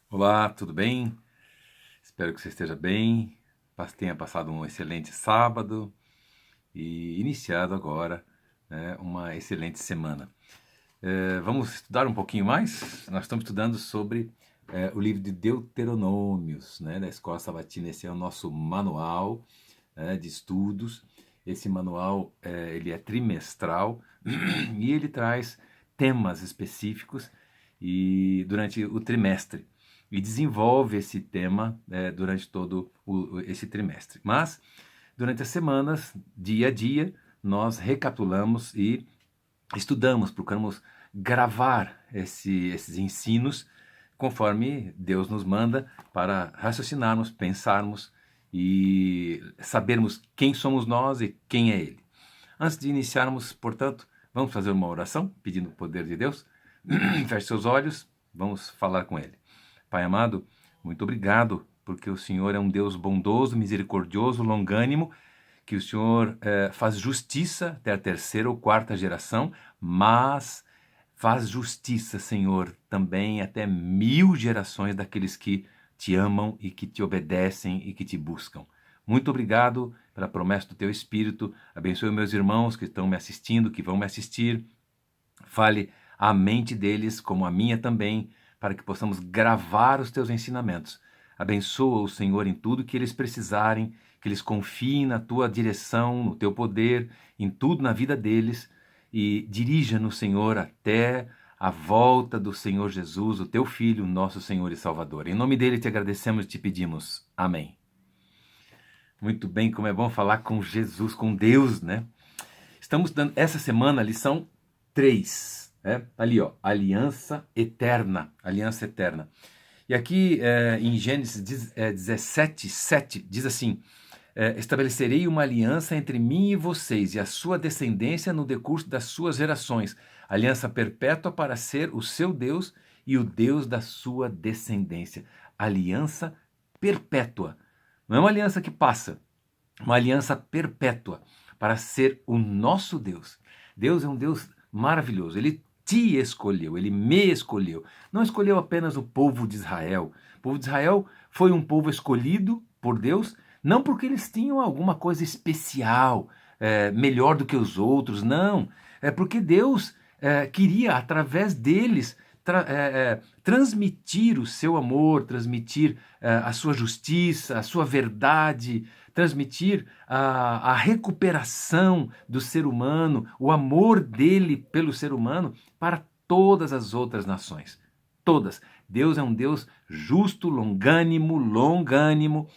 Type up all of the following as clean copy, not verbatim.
Olá, tudo bem? Espero que você esteja bem, tenha passado um excelente sábado e iniciado agora, né, uma excelente semana. Vamos estudar um pouquinho mais? Nós estamos estudando sobre o livro de Deuteronômios, né, da Escola Sabatina. Esse é o nosso manual, de estudos. Esse manual ele é trimestral e ele traz temas específicos e durante o trimestre e desenvolve esse tema durante todo esse trimestre. Mas durante as semanas, dia a dia, nós recapitulamos e estudamos, procuramos gravar esses ensinos conforme Deus nos manda para raciocinarmos, pensarmos e sabermos quem somos nós e quem é Ele. Antes de iniciarmos, portanto, vamos fazer uma oração pedindo o poder de Deus. Feche seus olhos, vamos falar com Ele. Pai amado, muito obrigado, porque o Senhor é um Deus bondoso, misericordioso, longânimo, que o Senhor faz justiça até a terceira ou quarta geração, mas faz justiça, Senhor, também até 1000 gerações daqueles que te amam e que te obedecem e que te buscam. Muito obrigado pela promessa do teu Espírito. Abençoe meus irmãos que estão me assistindo, que vão me assistir. Fale a mente deles, como a minha também, para que possamos gravar os teus ensinamentos. Abençoa o Senhor em tudo que eles precisarem, que eles confiem na tua direção, no teu poder, em tudo na vida deles, e dirija-nos, Senhor, até a volta do Senhor Jesus, o teu Filho, nosso Senhor e Salvador. Em nome dele te agradecemos e te pedimos. Amém. Muito bem, como é bom falar com Jesus, com Deus, né? Estamos dando essa semana a lição 3, né? Ali, ó, aliança eterna, aliança eterna. E aqui em Gênesis 17, 7, diz assim: estabelecerei uma aliança entre mim e vocês e a sua descendência no decurso das suas gerações, aliança perpétua para ser o seu Deus e o Deus da sua descendência. Aliança perpétua. Não é uma aliança que passa, uma aliança perpétua para ser o nosso Deus. Deus é um Deus maravilhoso. Ele te escolheu, ele me escolheu. Não escolheu apenas o povo de Israel. O povo de Israel foi um povo escolhido por Deus, não porque eles tinham alguma coisa especial, melhor do que os outros, não. É porque Deus queria, através deles, transmitir o seu amor, transmitir a sua justiça, a sua verdade, transmitir a recuperação do ser humano, o amor dele pelo ser humano para todas as outras nações. Todas. Deus é um Deus justo, longânimo,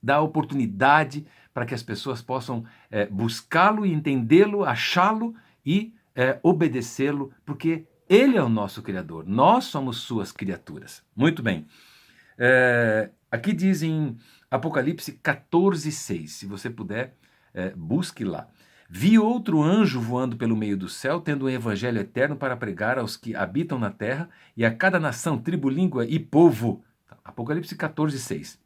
dá oportunidade para que as pessoas possam buscá-lo e entendê-lo, achá-lo e obedecê-lo, porque ele é o nosso Criador, nós somos suas criaturas. Muito bem. Aqui diz em Apocalipse 14:6, se você puder, busque lá. Vi outro anjo voando pelo meio do céu, tendo um evangelho eterno para pregar aos que habitam na terra e a cada nação, tribo, língua e povo. Apocalipse 14:6.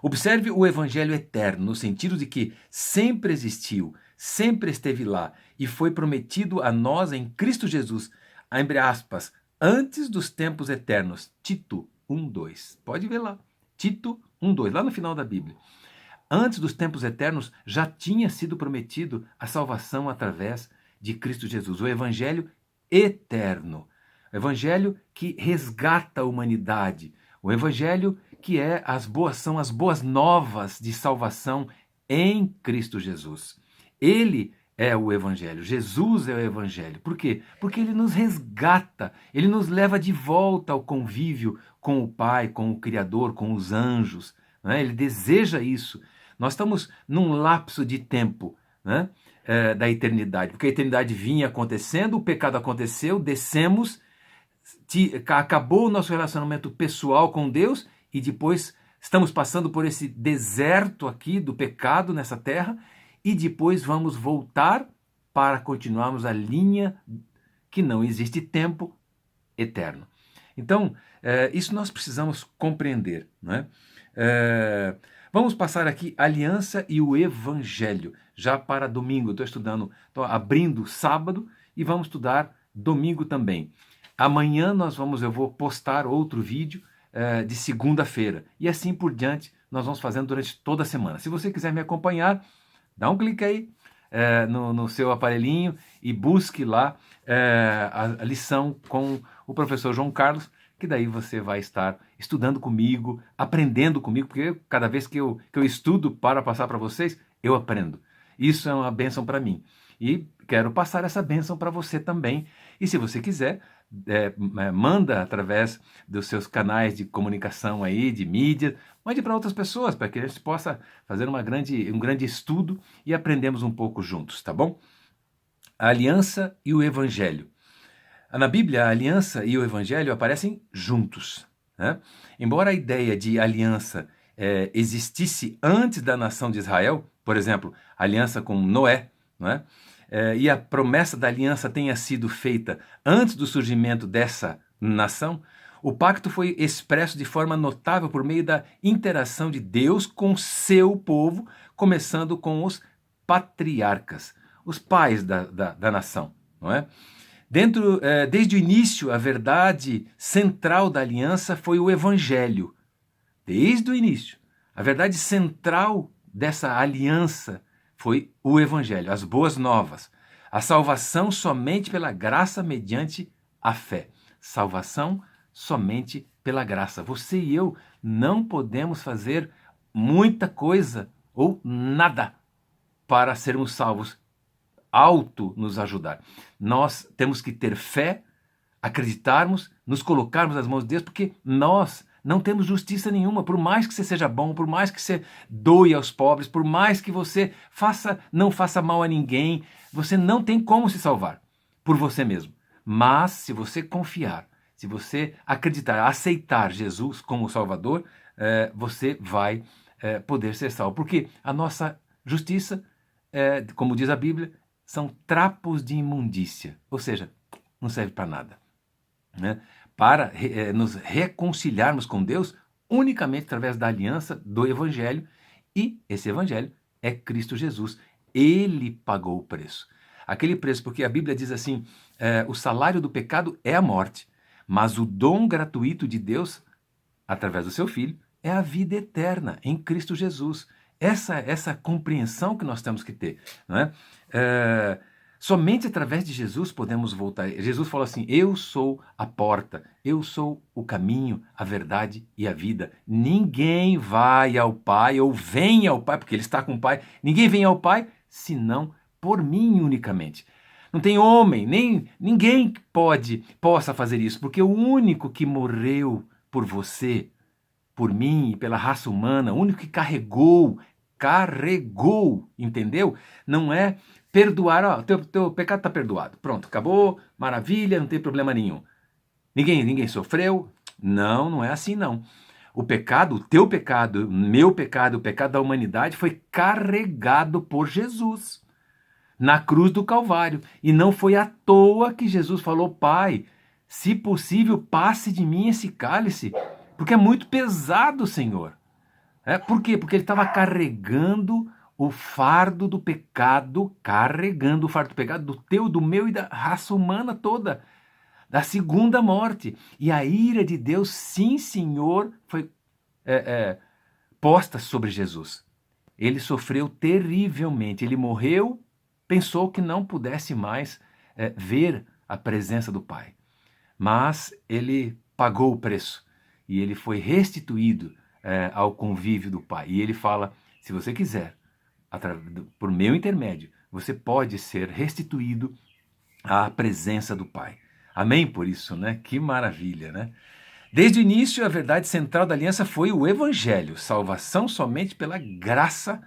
Observe o evangelho eterno, no sentido de que sempre existiu, sempre esteve lá e foi prometido a nós em Cristo Jesus, abre aspas, antes dos tempos eternos. Tito 1:2. Pode ver lá. Tito 1:2, lá no final da Bíblia. Antes dos tempos eternos já tinha sido prometido a salvação através de Cristo Jesus, o evangelho eterno. O evangelho que resgata a humanidade, o evangelho que são as boas novas de salvação em Cristo Jesus. Ele é o evangelho, Jesus é o evangelho. Por quê? Porque ele nos resgata, ele nos leva de volta ao convívio com o Pai, com o Criador, com os anjos. Né? Ele deseja isso. Nós estamos num lapso de tempo, né? Da eternidade, porque a eternidade vinha acontecendo, o pecado aconteceu, descemos, acabou o nosso relacionamento pessoal com Deus e depois estamos passando por esse deserto aqui do pecado nessa terra e depois vamos voltar para continuarmos a linha que não existe tempo eterno. Então, isso nós precisamos compreender, né? Vamos passar aqui aliança e o evangelho, já para domingo. Estou abrindo sábado e vamos estudar domingo também. Amanhã eu vou postar outro vídeo de segunda-feira. E assim por diante, nós vamos fazendo durante toda a semana. Se você quiser me acompanhar, dá um clique aí no seu aparelhinho e busque lá a lição com o professor João Carlos, que daí você vai estar estudando comigo, aprendendo comigo, porque cada vez que eu estudo para passar para vocês, eu aprendo. Isso é uma bênção para mim. E quero passar essa bênção para você também. E se você quiser, manda através dos seus canais de comunicação aí, de mídia, mande para outras pessoas, para que a gente possa fazer um grande estudo e aprendemos um pouco juntos, tá bom? A aliança e o evangelho. Na Bíblia, a aliança e o evangelho aparecem juntos, né? Embora a ideia de aliança existisse antes da nação de Israel, por exemplo, a aliança com Noé, não é? E a promessa da aliança tenha sido feita antes do surgimento dessa nação, o pacto foi expresso de forma notável por meio da interação de Deus com seu povo, começando com os patriarcas, os pais da nação, não é? Desde o início, a verdade central da aliança foi o evangelho. Desde o início, a verdade central dessa aliança foi o evangelho, as boas novas. A salvação somente pela graça mediante a fé. Salvação somente pela graça. Você e eu não podemos fazer muita coisa ou nada para sermos salvos, nos ajudar. Nós temos que ter fé, acreditarmos, nos colocarmos nas mãos de Deus, porque nós não temos justiça nenhuma. Por mais que você seja bom, por mais que você doe aos pobres, por mais que você não faça mal a ninguém, você não tem como se salvar por você mesmo. Mas se você confiar, se você acreditar, aceitar Jesus como Salvador, você vai poder ser salvo. Porque a nossa justiça, como diz a Bíblia, são trapos de imundícia, ou seja, não serve para nada, né? Para nos reconciliarmos com Deus unicamente através da aliança do Evangelho, e esse Evangelho é Cristo Jesus. Ele pagou o preço. Aquele preço, porque a Bíblia diz assim, o salário do pecado é a morte, mas o dom gratuito de Deus, através do seu Filho, é a vida eterna em Cristo Jesus. Essa compreensão que nós temos que ter, não é? Somente através de Jesus podemos voltar. Jesus falou assim, eu sou a porta, eu sou o caminho, a verdade e a vida. Ninguém vai ao Pai ou vem ao Pai, porque Ele está com o Pai, ninguém vem ao Pai senão por mim unicamente. Não tem homem, nem ninguém possa fazer isso, porque o único que morreu por você, por mim e pela raça humana, o único que carregou, entendeu? Não é perdoar, ó, teu pecado está perdoado, pronto, acabou, maravilha, não tem problema nenhum. Ninguém sofreu? Não é assim não. O pecado, o teu pecado, o meu pecado, o pecado da humanidade foi carregado por Jesus na cruz do Calvário. E não foi à toa que Jesus falou, Pai, se possível, passe de mim esse cálice, porque é muito pesado, Senhor. Por quê? Porque ele estava carregando o fardo do pecado, do teu, do meu e da raça humana toda, da segunda morte. E a ira de Deus, sim, Senhor, foi posta sobre Jesus. Ele sofreu terrivelmente, ele morreu, pensou que não pudesse mais ver a presença do Pai. Mas ele pagou o preço e ele foi restituído ao convívio do Pai. E ele fala, se você quiser, por meu intermédio, você pode ser restituído à presença do Pai. Amém por isso, né? Que maravilha, né? Desde o início, a verdade central da aliança foi o Evangelho, salvação somente pela graça,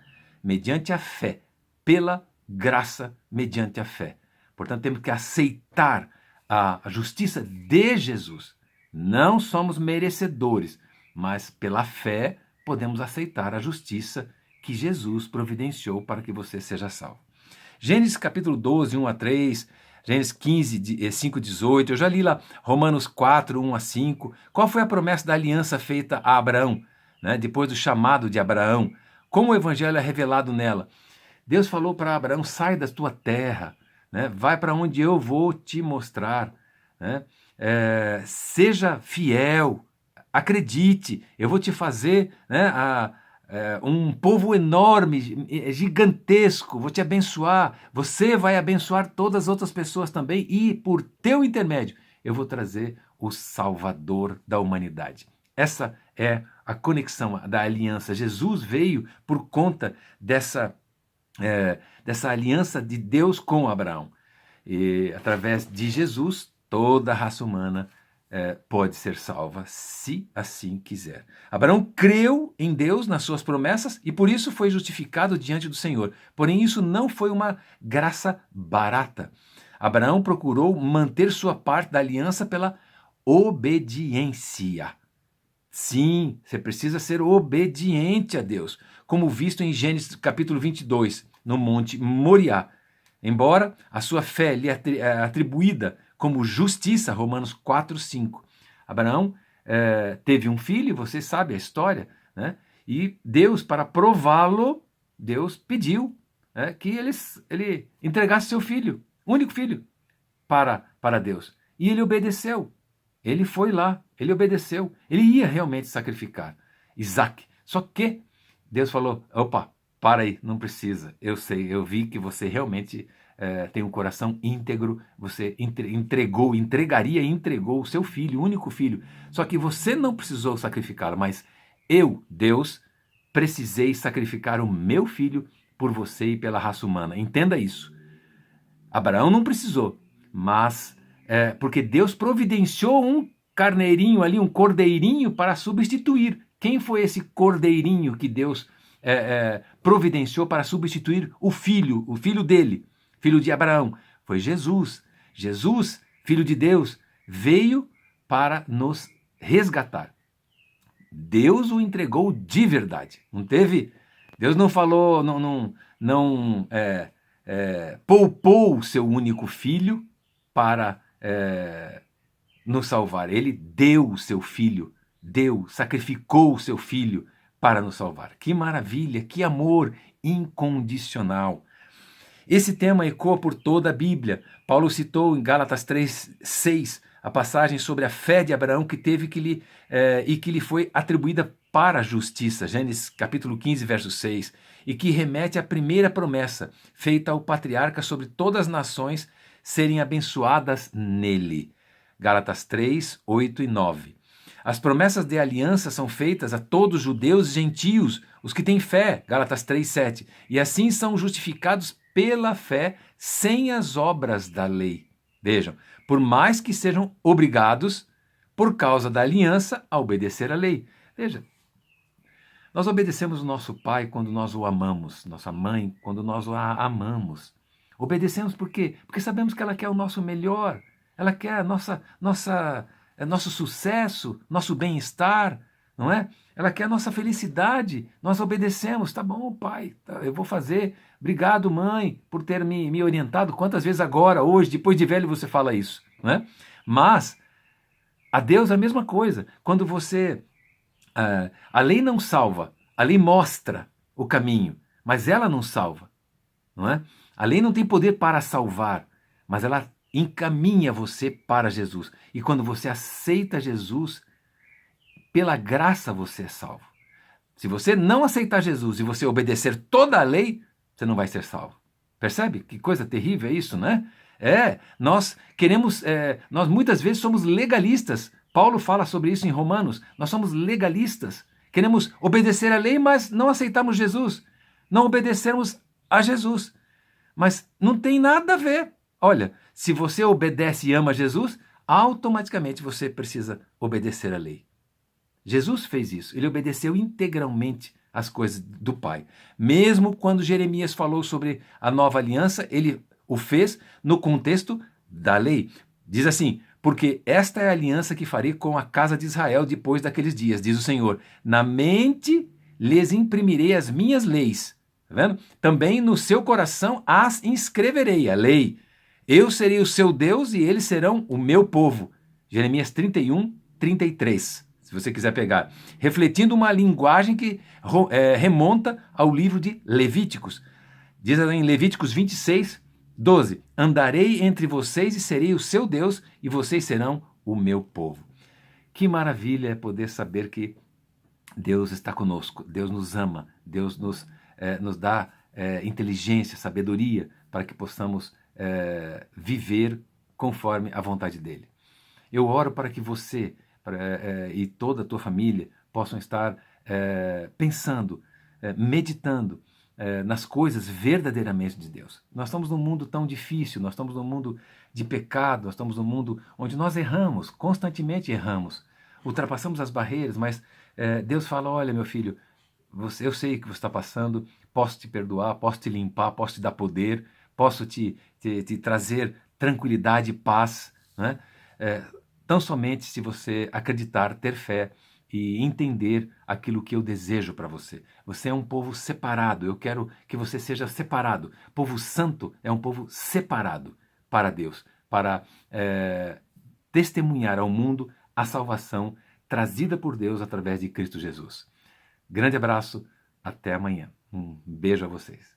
mediante a fé. Pela graça, mediante a fé. Portanto, temos que aceitar a justiça de Jesus. Não somos merecedores, mas pela fé podemos aceitar a justiça que Jesus providenciou para que você seja salvo. Gênesis capítulo 12, 1 a 3, Gênesis 15, 5 a 18, eu já li lá Romanos 4, 1 a 5. Qual foi a promessa da aliança feita a Abraão, né, depois do chamado de Abraão? Como o evangelho é revelado nela? Deus falou para Abraão, sai da tua terra, né, vai para onde eu vou te mostrar, né? seja fiel, acredite, eu vou te fazer, né, um povo enorme, gigantesco, vou te abençoar, você vai abençoar todas as outras pessoas também, e por teu intermédio eu vou trazer o Salvador da humanidade. Essa é a conexão da aliança. Jesus veio por conta dessa aliança de Deus com Abraão. E através de Jesus, toda a raça humana pode ser salva, se assim quiser. Abraão creu em Deus, nas suas promessas, e por isso foi justificado diante do Senhor. Porém, isso não foi uma graça barata. Abraão procurou manter sua parte da aliança pela obediência. Sim, você precisa ser obediente a Deus, como visto em Gênesis capítulo 22, no Monte Moriá. Embora a sua fé lhe é atribuída como justiça, Romanos 4, 5. Abraão teve um filho, você sabe a história, né? E Deus, para prová-lo, Deus pediu que ele entregasse seu filho, único filho, para Deus. E ele obedeceu. Ele foi lá, ele obedeceu, ele ia realmente sacrificar Isaac. Só que Deus falou, opa, para aí, não precisa, eu sei, eu vi que você realmente tem um coração íntegro, você entregou o seu filho, o único filho. Só que você não precisou sacrificá-lo, mas eu, Deus, precisei sacrificar o meu filho por você e pela raça humana. Entenda isso. Abraão não precisou, mas porque Deus providenciou um carneirinho ali, um cordeirinho para substituir. Quem foi esse cordeirinho que Deus providenciou para substituir o filho dele, filho de Abraão? Foi Jesus. Jesus, filho de Deus, veio para nos resgatar. Deus o entregou de verdade. Não teve? Deus não falou, não poupou o seu único filho para nos salvar. Ele deu o seu filho, sacrificou o seu filho para nos salvar. Que maravilha, que amor incondicional. Esse tema ecoa por toda a Bíblia. Paulo citou em Gálatas 3:6 a passagem sobre a fé de Abraão que lhe foi atribuída para a justiça, Gênesis capítulo 15, verso 6, e que remete à primeira promessa feita ao patriarca sobre todas as nações serem abençoadas nele. Gálatas 3, 8 e 9. As promessas de aliança são feitas a todos os judeus e gentios, os que têm fé, Gálatas 3, 7, e assim são justificados pela fé sem as obras da lei. Vejam, por mais que sejam obrigados, por causa da aliança, a obedecer a lei. Veja, nós obedecemos o nosso pai quando nós o amamos, nossa mãe quando nós a amamos. Obedecemos por quê? Porque sabemos que ela quer o nosso melhor, ela quer nosso sucesso, nosso bem-estar, não é? Ela quer a nossa felicidade. Nós obedecemos. Tá bom, pai, eu vou fazer. Obrigado, mãe, por ter me orientado. Quantas vezes agora, hoje, depois de velho, você fala isso, não é? Mas a Deus é a mesma coisa. Quando a lei não salva, a lei mostra o caminho, mas ela não salva, não é? A lei não tem poder para salvar, mas ela encaminha você para Jesus. E quando você aceita Jesus, pela graça você é salvo. Se você não aceitar Jesus e você obedecer toda a lei, você não vai ser salvo. Percebe? Que coisa terrível é isso, né? Nós muitas vezes somos legalistas. Paulo fala sobre isso em Romanos. Nós somos legalistas. Queremos obedecer a lei, mas não aceitamos Jesus. Não obedecemos a Jesus. Mas não tem nada a ver. Olha, se você obedece e ama Jesus, automaticamente você precisa obedecer a lei. Jesus fez isso, ele obedeceu integralmente às coisas do Pai. Mesmo quando Jeremias falou sobre a nova aliança, ele o fez no contexto da lei. Diz assim, porque esta é a aliança que farei com a casa de Israel depois daqueles dias, diz o Senhor. Na mente lhes imprimirei as minhas leis. Tá vendo? Também no seu coração as inscreverei, a lei. Eu serei o seu Deus e eles serão o meu povo. Jeremias 31, 33. Se você quiser pegar, refletindo uma linguagem que remonta ao livro de Levíticos. Diz em Levíticos 26, 12, andarei entre vocês e serei o seu Deus e vocês serão o meu povo. Que maravilha é poder saber que Deus está conosco, Deus nos ama, Deus nos dá inteligência, sabedoria para que possamos viver conforme a vontade dEle. Eu oro para que você e toda a tua família possam estar pensando, meditando nas coisas verdadeiramente de Deus. Nós estamos num mundo tão difícil, nós estamos num mundo de pecado, nós estamos num mundo onde nós erramos, constantemente erramos, ultrapassamos as barreiras, mas Deus fala, olha meu filho, eu sei o que você está passando, posso te perdoar, posso te limpar, posso te dar poder, posso te trazer tranquilidade e paz, né? Tão somente se você acreditar, ter fé e entender aquilo que eu desejo para você. Você é um povo separado, eu quero que você seja separado. Povo santo é um povo separado para Deus, para testemunhar ao mundo a salvação trazida por Deus através de Cristo Jesus. Grande abraço, até amanhã. Um beijo a vocês.